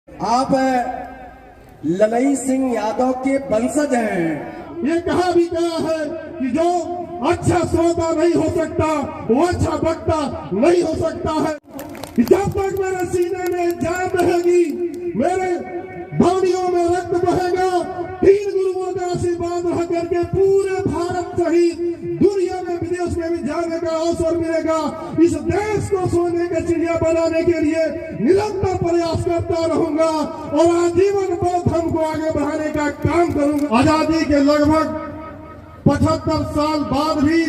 आप ललई सिंह यादव के वंशज हैं। ये कहा भी गया है कि जो अच्छा श्रोता नहीं हो सकता वो अच्छा वक्ता नहीं हो सकता है। जब तक मेरे सीने में जान रहेगी, मेरे धमनियों में रक्त बहेगा, 3 गुरुओं का आशीर्वाद रह करके पूरे भारत सहित दुनिया में विदेश में भी जाने का अवसर मिलेगा। इस देश को सोने के चिड़िया बनाने के लिए निरंतर प्रयास करता रहूंगा और आजीवन बौद्ध हमको आगे बढ़ाने का काम करूंगा। आजादी के लगभग 75 साल बाद भी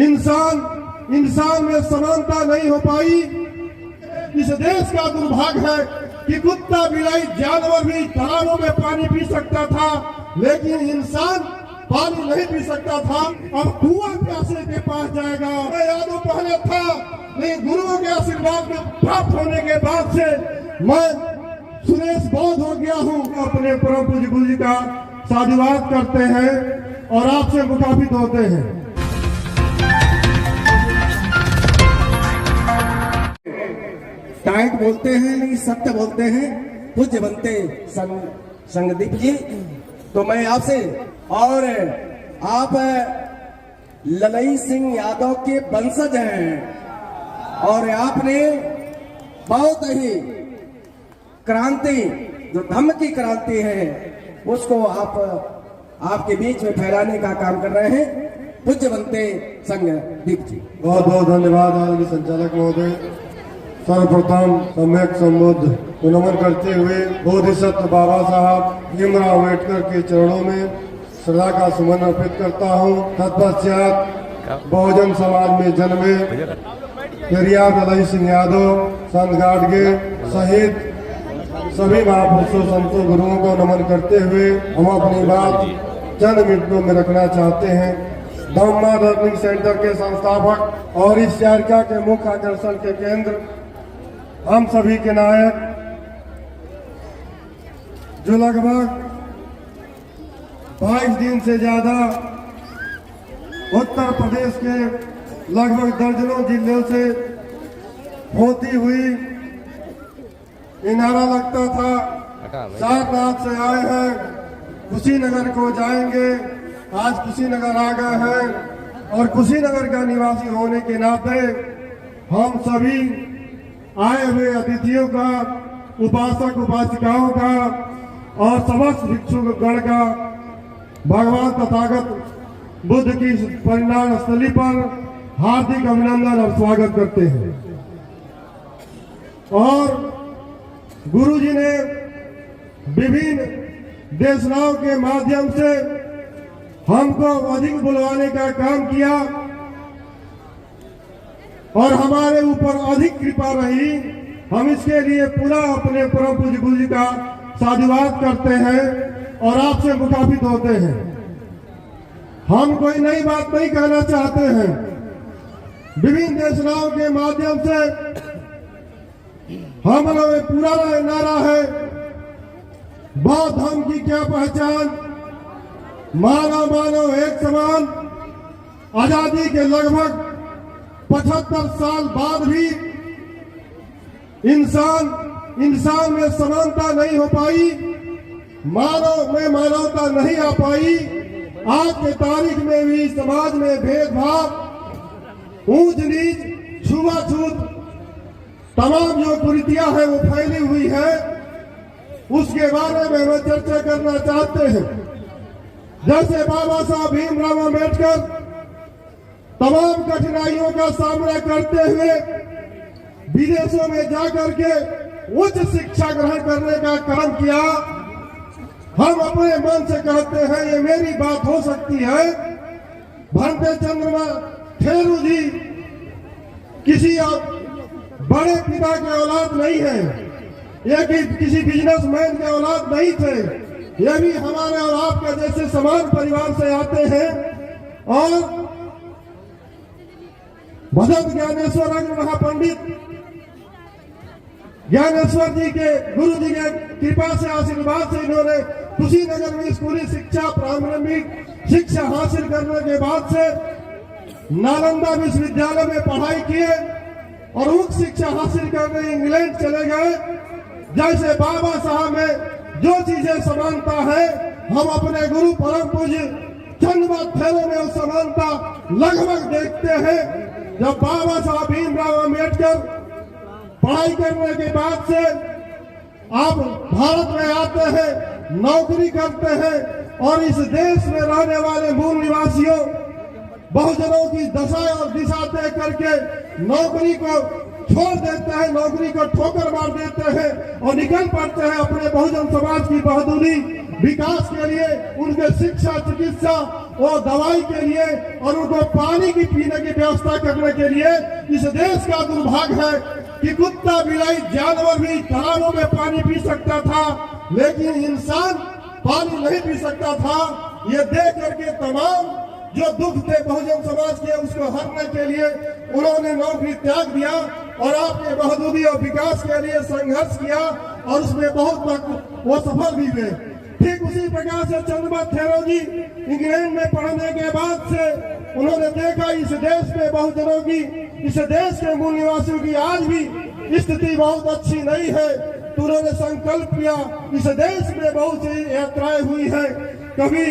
इंसान में समानता नहीं हो पाई। इस देश का दुर्भाग्य है कि कुत्ता बिलाई जानवर भी तालाबों में पानी पी सकता था, लेकिन इंसान पानी नहीं पी सकता था। अब कुआं प्यासे के पास जाएगा। यादव पहले था, लेकिन गुरुओं के आशीर्वाद के प्राप्त होने के बाद से मैं सुरेश बौद्ध हो गया हूँ। अपने परम पूज्य गुरु जी का साधुवाद करते हैं और आपसे मुखातिब होते हैं। टाइट बोलते हैं लेकिन सत्य बोलते हैं। पूज्य बनते संगदीप जी, तो मैं आपसे, और आप ललई सिंह यादव के वंशज हैं और आपने बहुत ही क्रांति, जो धम्म की क्रांति है, उसको आपके बीच में फैलाने का काम कर रहे हैं। पूज्य बनते संगदीप जी, बहुत बहुत धन्यवाद। आदरणीय संचालक महोदय, सर्वप्रथम सम्यक संबुद्ध को नमन करते हुए बोधिसत्व बाबा साहब भीमराव अम्बेडकर के चरणों में श्रद्धा का सुमन अर्पित करता हूँ। तत्पश्चात बहुजन समाज में जन्मे पेरियार ललई सिंह यादव, संत गाडगे सहित सभी महापुरुषों, संतों, गुरुओं को नमन करते हुए हम अपनी बात चंद मिनटों में रखना चाहते हैं। धम्मा लर्निंग सेंटर के संस्थापक और इस यात्रा के मुख्य आकर्षण के केंद्र हम सभी के नायक, जो लगभग 22 दिन से ज्यादा उत्तर प्रदेश के लगभग दर्जनों जिलों से होती हुई ये नारा लगता था, सारनाथ से आए हैं, कुशीनगर को जाएंगे। आज कुशीनगर आ गए हैं और कुशीनगर का निवासी होने के नाते हम सभी आए हुए अतिथियों का, उपासक उपासिकाओं का और समस्त भिक्षुगण का भगवान तथागत बुद्ध की परिणाम स्थली पर हार्दिक अभिनंदन और स्वागत करते हैं। और गुरु जी ने विभिन्न देशनाओं के माध्यम से हमको अधिक बुलवाने का काम किया और हमारे ऊपर अधिक कृपा रही। हम इसके लिए पूरा अपने परम पूज्य गुरु जी का साधुवाद करते हैं और आपसे मुखातिब होते हैं। हम कोई नई बात नहीं कहना चाहते हैं। विभिन्न देशनाओं के माध्यम से हम लोग में पूरा नारा है, बौद्ध धर्म की क्या पहचान, मानव मानव एक समान। आजादी के लगभग 75 साल बाद भी इंसान में समानता नहीं हो पाई, मानव में मानवता नहीं आ पाई। आज के तारीख में भी समाज में भेदभाव, ऊंच नीच, छुआछूत, तमाम जो कुरीतियां हैं वो फैली हुई है। उसके बारे में हम चर्चा करना चाहते हैं। जैसे बाबा साहब भीमराव अम्बेडकर तमाम कठिनाइयों का सामना करते हुए विदेशों में जाकर के उच्च शिक्षा ग्रहण करने का काम किया। हम अपने मन से कहते हैं, ये मेरी बात हो सकती है, भंते चंद्रमा ठेरू जी किसी बड़े पिता के औलाद नहीं है, ये किसी बिजनेसमैन के औलाद नहीं थे। ये भी हमारे और आपके जैसे समान परिवार से आते हैं और भगत ज्ञानेश्वर अग्र महापंडित ज्ञानेश्वर जी के, गुरु जी के कृपा से, आशीर्वाद से इन्होंने कुशीनगर में स्कूली शिक्षा, प्रारंभिक शिक्षा हासिल करने के बाद से नालंदा विश्वविद्यालय में पढ़ाई किए और उच्च शिक्षा हासिल करने इंग्लैंड चले गए जैसे बाबा साहब में जो चीजें समानता है, हम अपने गुरु परम पूज्य चंद्रनाथ थैरो में उस समानता लगभग देखते हैं। जब बाबा साहब भीमराव अम्बेडकर पढ़ाई करने के बाद से आप भारत में आते हैं, नौकरी करते हैं और इस देश में रहने वाले मूल निवासियों बहुजनों की दशा और दिशा तय करके नौकरी को छोड़ देते हैं, नौकरी को ठोकर मार देते हैं और निकल पड़ते हैं अपने बहुजन समाज की बहादुरी विकास के लिए, उनके शिक्षा चिकित्सा और दवाई के लिए और उनको पानी की पीने की व्यवस्था करने के लिए। इस देश का दुर्भाग्य है कि कुत्ता बिलाई जानवर भी तालाबों में पानी पी सकता था, लेकिन इंसान पानी नहीं पी सकता था। ये देख करके तमाम जो दुख थे बहुजन समाज के, उसको हरने के लिए उन्होंने नौकरी त्याग दिया और आपके बहादुरी और विकास के लिए संघर्ष किया और उसमें बहुत वक्त वो सफल भी हुए। ठीक उसी प्रकार से चंद्रनाथ थैरो जी इंग्लैंड में पढ़ने के बाद से उन्होंने देखा इस देश में बहुजनों की, इस देश के मूल निवासियों की आज भी स्थिति बहुत अच्छी नहीं है, तो उन्होंने संकल्प किया। इस देश में बहुत सी यात्राएं हुई हैं, कभी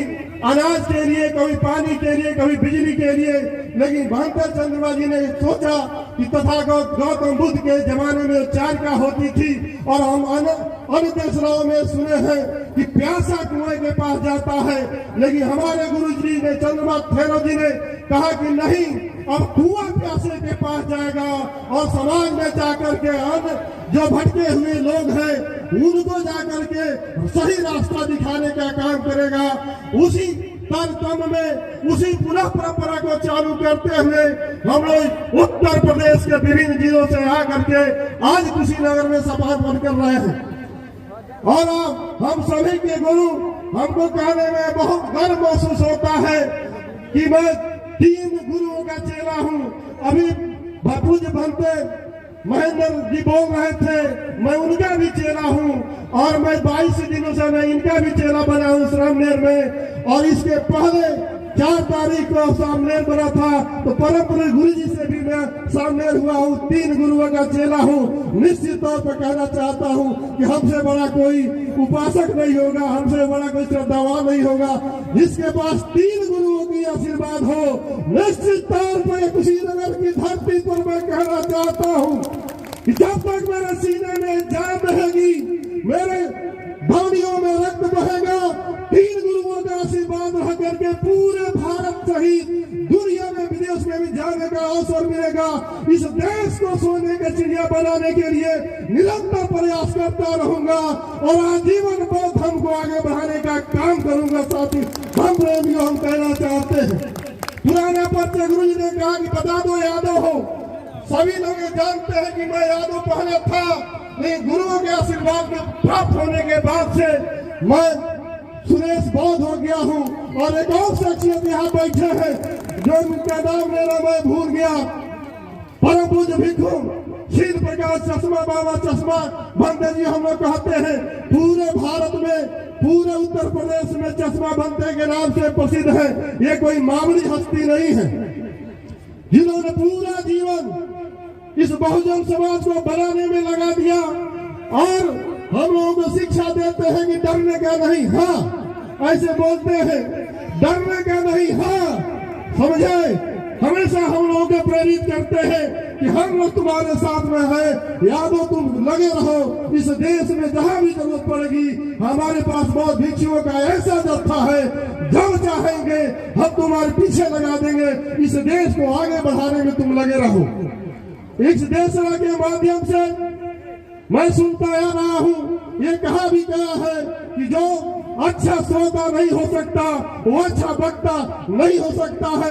अनाज के लिए, कभी पानी के लिए, कभी बिजली के लिए, लेकिन भांकर चंद्रमा जी ने सोचा कि तथागत गौतम बुद्ध के जमाने में चारिका होती थी और हम अन्य देशों में सुने हैं कि प्यासा कुएं के पास जाता है, लेकिन हमारे गुरु जी ने चंद्रनाथ थैरो जी ने कहा कि नहीं, अब कुआं प्यासे के पास जाएगा और समाज में जाकर के अन्य जो भटके हुए लोग हैं उनको जाकर के सही रास्ता दिखाने का काम करेगा। उसी कार्यक्रम में, उसी पुनः परंपरा को चालू करते हुए हम लोग उत्तर प्रदेश के विभिन्न जिलों से आकर के आज कुशीनगर में सभा बनकर रहे हैं और हम सभी के गुरु, हमको कहने में बहुत गर्व महसूस होता है कि मैं 3 गुरुओं का चेला हूँ। अभी पूज्य भंते महेंद्र जी बोल रहे थे, मैं उनका भी चेला हूँ और मैं 22 दिनों से मैं इनका भी चेला बना हूँ सामनेर में। और इसके पहले 4 तारीख को सामनेर बना था, तो परम पूज्य गुरु जी से भी मैं सामनेर हुआ हूँ, 3 गुरुओं का चेला हूँ। निश्चित तौर पर कहना चाहता हूँ कि हमसे बड़ा कोई उपासक नहीं होगा, हमसे बड़ा कोई श्रद्धावान नहीं होगा जिसके पास 3 गुरुओं की आशीर्वाद हो। निश्चित तौर पर कुशीनगर की धरती पर मैं कहना चाहता हूँ कि जब तक मेरे सीने में जान रहेगी, मेरे धमनियों में रक्त बहेगा, 3 गुरुओं का आशीर्वाद रह करके पूरे भारत सहित दुनिया में विदेश में भी जाने का अवसर मिलेगा। इस देश को सोने का चिड़िया बनाने के लिए निरंतर प्रयास करता रहूंगा और आजीवन बौद्ध धर्म को आगे बढ़ाने का काम करूंगा। साथी हम प्रेमियों, हम कहना चाहते हैं, पुराना पत्र गुरु जी ने कहा कि बता दो यादव हो। सभी लोग जानते हैं कि मैं यादव पहले था, लेकिन गुरुओं के आशीर्वाद के प्राप्त होने के बाद से मैं सुरेश बौद्ध हो गया हूँ। और एक और शख्सियत यहाँ बैठे हैं जो उनका नाम लेना मैं भूल गया, परम पूज्य भिक्षु शील प्रकाश चश्मा बाबा चश्मा भंते जी हम लोग कहते हैं पूरे भारत में, पूरे उत्तर प्रदेश में चश्मा भंते के नाम से प्रसिद्ध है। ये कोई मामूली हस्ती नहीं है जिन्होंने पूरा जीवन इस बहुजन समाज को बनाने में लगा दिया और हम लोगों को शिक्षा देते हैं कि डरने का नहीं, हाँ ऐसे बोलते हैं, डरने का नहीं, हाँ समझे। हमेशा हम लोगों को प्रेरित करते हैं कि हम लोग तुम्हारे साथ में है, यादव तुम लगे रहो। इस देश में जहां भी जरूरत पड़ेगी हमारे पास बहुत भिक्षुओं का ऐसा जत्था है, जब चाहेंगे हम तुम्हारे पीछे लगा देंगे। इस देश को आगे बढ़ाने में तुम लगे रहो। इस देश के माध्यम से मैं सुनता आ रहा हूँ, ये कहा भी गया है कि जो अच्छा श्रोता नहीं हो सकता वो अच्छा वक्ता नहीं हो सकता है।